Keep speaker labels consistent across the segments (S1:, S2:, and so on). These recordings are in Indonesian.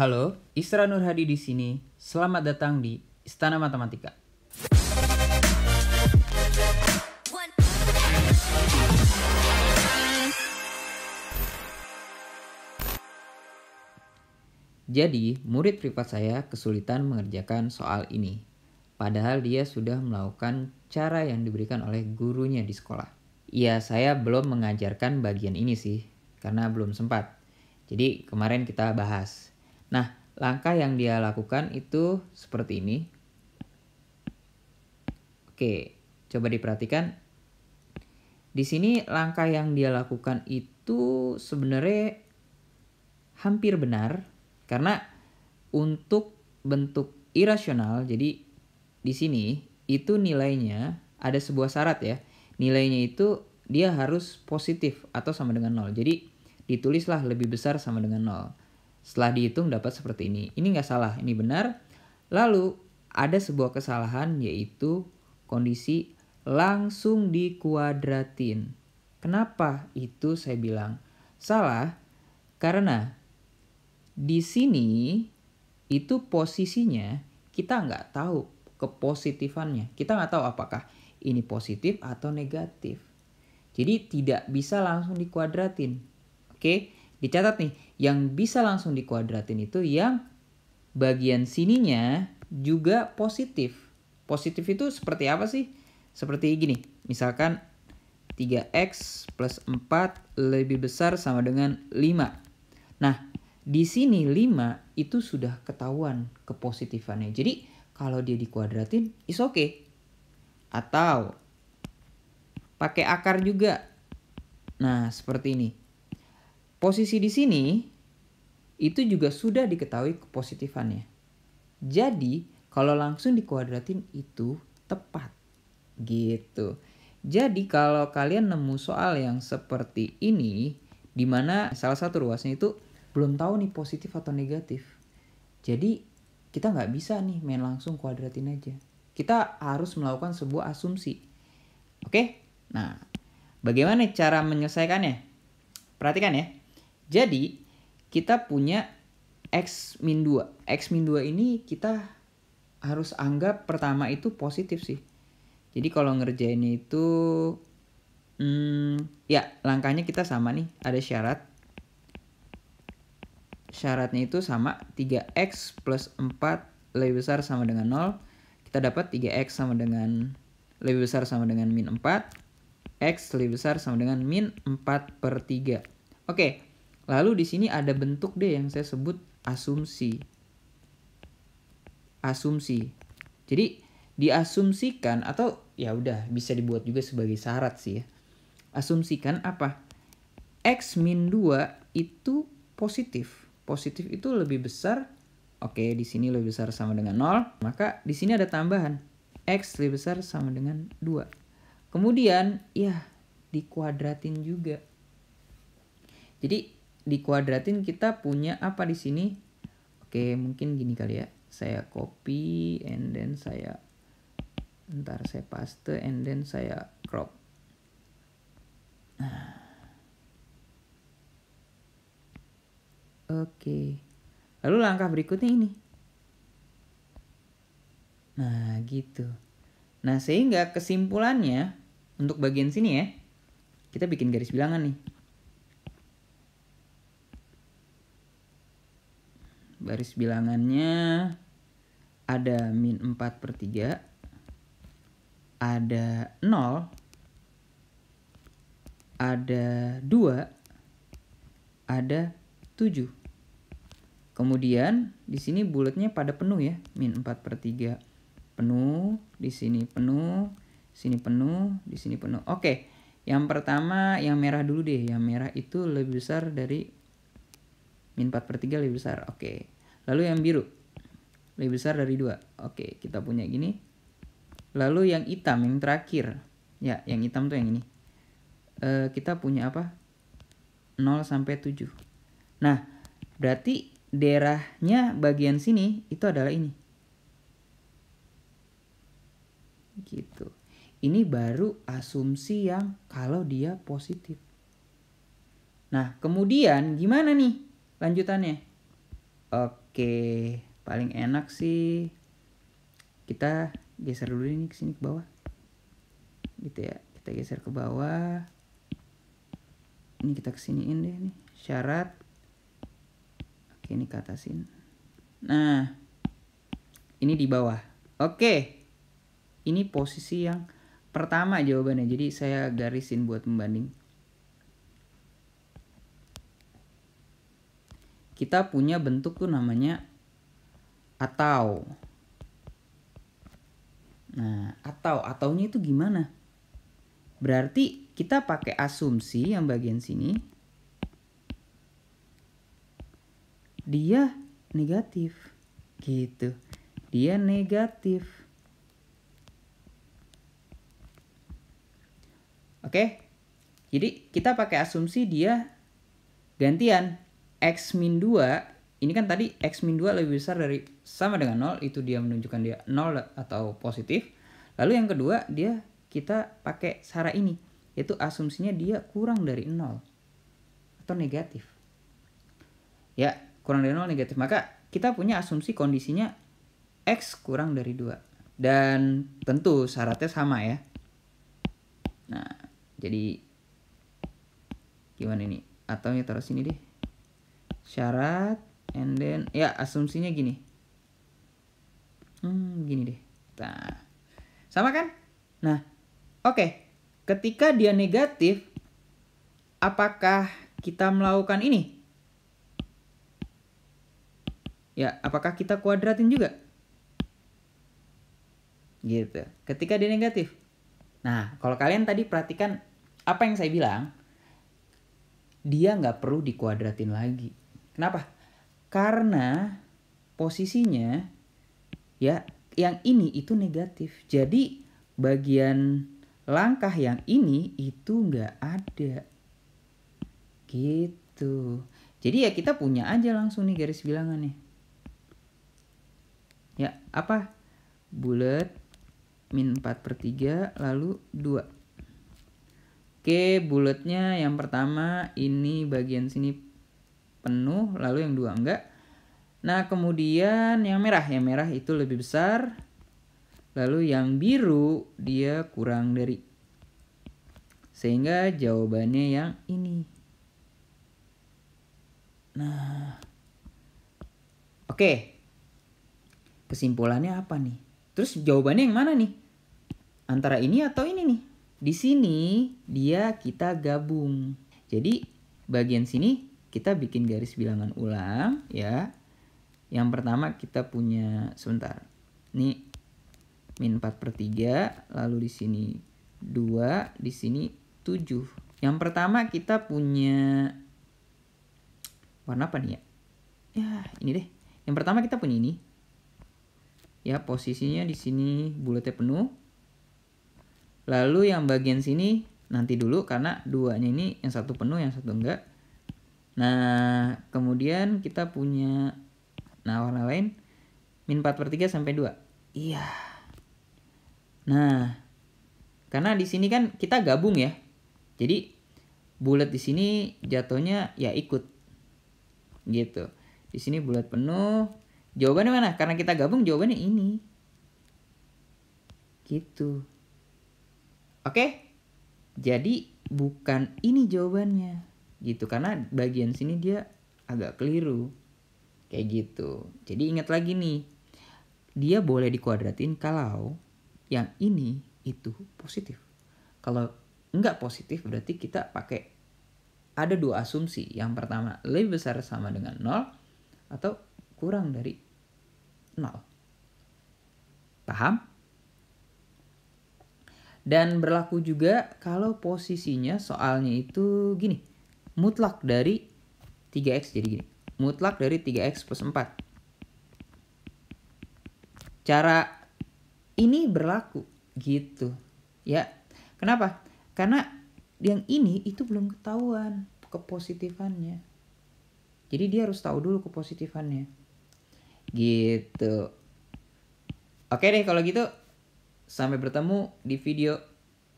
S1: Halo, Isra Nur Hadi di sini. Selamat datang di Istana Matematika. Jadi, murid privat saya kesulitan mengerjakan soal ini. Padahal dia sudah melakukan cara yang diberikan oleh gurunya di sekolah. Ya, saya belum mengajarkan bagian ini sih, karena belum sempat. Jadi, kemarin kita bahas. Nah, langkah yang dia lakukan itu seperti ini. Oke, coba diperhatikan. Di sini langkah yang dia lakukan itu sebenarnya hampir benar. Karena untuk bentuk irasional, jadi di sini itu nilainya ada sebuah syarat ya. Nilainya itu dia harus positif atau sama dengan 0. Jadi ditulislah lebih besar sama dengan 0. Setelah dihitung dapat seperti ini. Ini nggak salah, ini benar. Lalu ada sebuah kesalahan yaitu kondisi langsung dikuadratin. Kenapa itu saya bilang salah? Karena di sini itu posisinya kita nggak tahu kepositifannya. Kita nggak tahu apakah ini positif atau negatif. Jadi tidak bisa langsung dikuadratin. Oke, dicatat nih. Yang bisa langsung dikuadratin itu yang bagian sininya juga positif. Positif itu seperti apa sih? Seperti gini. Misalkan 3x plus 4 lebih besar sama dengan 5. Nah, di sini 5 itu sudah ketahuan kepositifannya. Jadi kalau dia dikuadratin is okay. Atau pakai akar juga. Nah, seperti ini. Posisi di sini itu juga sudah diketahui kepositifannya. Jadi kalau langsung dikuadratin itu tepat. Gitu. Jadi kalau kalian nemu soal yang seperti ini, di mana salah satu ruasnya itu belum tahu nih positif atau negatif. Jadi kita nggak bisa nih main langsung kuadratin aja. Kita harus melakukan sebuah asumsi. Oke? Nah, bagaimana cara menyelesaikannya? Perhatikan ya. Jadi kita punya x-2. X-2 ini kita harus anggap pertama itu positif sih. Jadi kalau ngerjainnya itu ya langkahnya kita sama nih. Ada syarat. Syaratnya itu sama 3x plus 4 lebih besar sama dengan 0. Kita dapat 3x sama dengan lebih besar sama dengan min 4. X lebih besar sama dengan min 4/3. Oke, lalu di sini ada bentuk deh yang saya sebut asumsi. Asumsi. Jadi diasumsikan atau ya udah bisa dibuat juga sebagai syarat sih ya. Asumsikan apa? X min 2 itu positif. Positif itu lebih besar. Oke, di sini lebih besar sama dengan 0. Maka di sini ada tambahan. X lebih besar sama dengan 2. Kemudian ya dikuadratin juga. Jadi dikuadratin kita punya apa di sini? Oke, mungkin gini kali ya. Saya copy and then saya paste and then saya crop. Oke. Lalu langkah berikutnya ini. Nah, gitu. Nah, sehingga kesimpulannya untuk bagian sini ya. Kita bikin garis bilangan nih. Garis bilangannya ada min 4/3. Ada 0. Ada 2. Ada 7. Kemudian di sini bulatnya pada penuh ya, min 4/3 penuh, di sini penuh, sini penuh, di sini penuh. Oke, yang pertama yang merah dulu deh, yang merah itu lebih besar dari min 4/3 lebih besar. Oke, lalu yang biru lebih besar dari 2. Oke, kita punya gini. Lalu yang hitam yang terakhir, ya yang hitam tuh yang ini. Kita punya apa? 0 sampai 7. Nah, berarti daerahnya bagian sini itu adalah ini. Gitu. Ini baru asumsi yang kalau dia positif. Nah, kemudian gimana nih lanjutannya? Oke, paling enak sih kita geser dulu ini ke sini ke bawah. Gitu ya. Kita geser ke bawah. Ini kita kesiniin deh nih. Syarat. Oke, ini ke atasin. Nah, ini di bawah. Oke. Ini posisi yang pertama jawabannya. Jadi saya garisin buat membanding. Kita punya bentuk tuh namanya atau. Nah, ataunya itu gimana? Berarti kita pakai asumsi yang bagian sini. Dia negatif. Gitu. Dia negatif. Oke? Jadi kita pakai asumsi dia gantian. X min 2, ini kan tadi X min 2 lebih besar dari sama dengan 0, itu dia menunjukkan dia 0 atau positif. Lalu yang kedua, kita pakai cara ini, yaitu asumsinya dia kurang dari 0 atau negatif. Ya, kurang dari 0 negatif. Maka kita punya asumsi kondisinya X kurang dari 2. Dan tentu syaratnya sama ya. Nah, jadi gimana ini? Ataunya taruh sini deh. Syarat and then ya asumsinya gini. Gini deh. Nah, sama kan? Nah, oke. Ketika dia negatif, apakah kita melakukan ini? Ya, apakah kita kuadratin juga? Gitu. Ketika dia negatif. Nah, kalau kalian tadi perhatikan apa yang saya bilang, dia nggak perlu dikuadratin lagi. Kenapa? Karena posisinya ya yang ini itu negatif. Jadi bagian langkah yang ini itu nggak ada. Gitu. Jadi ya kita punya aja langsung nih garis bilangannya. Ya, apa? Bulat min 4/3 lalu 2. Oke, bulatnya yang pertama ini bagian sini penuh, lalu yang 2 enggak. Nah, kemudian yang merah itu lebih besar. Lalu yang biru dia kurang dari. Sehingga jawabannya yang ini. Nah, oke. Kesimpulannya apa nih? Terus jawabannya yang mana nih? Antara ini atau ini nih? Di sini dia kita gabung. Jadi bagian sini kita bikin garis bilangan ulang ya. Yang pertama kita punya sebentar. Ini min 4/3, lalu di sini 2, di sini 7. Yang pertama kita punya warna apa nih ya? Ya, ini deh. Yang pertama kita punya ini. Ya, posisinya di sini bulatnya penuh. Lalu yang bagian sini nanti dulu karena duanya ini yang satu penuh, yang satu enggak. Nah, kemudian kita punya warna lain min 4/3 sampai 2. Iya. Nah, karena di sini kan kita gabung ya. Jadi bulat di sini jatuhnya ya ikut. Gitu. Di sini bulat penuh. Jawabannya mana? Karena kita gabung jawabannya ini. Gitu. Oke? Jadi bukan ini jawabannya. Gitu, karena bagian sini dia agak keliru. Kayak gitu. Jadi ingat lagi nih. Dia boleh dikuadratin kalau yang ini itu positif. Kalau enggak positif berarti kita pakai ada dua asumsi. Yang pertama lebih besar sama dengan 0 atau kurang dari 0. Paham? Dan berlaku juga kalau posisinya soalnya itu gini. Mutlak dari 3x jadi gini. Mutlak dari 3x plus 4. Cara ini berlaku gitu. Ya. Kenapa? Karena yang ini itu belum ketahuan kepositifannya. Jadi dia harus tahu dulu kepositifannya. Gitu. Oke deh kalau gitu. Sampai bertemu di video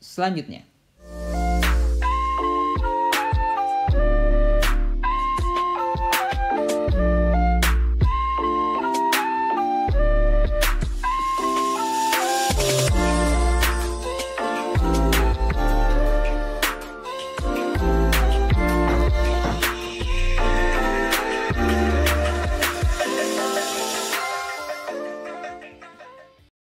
S1: selanjutnya.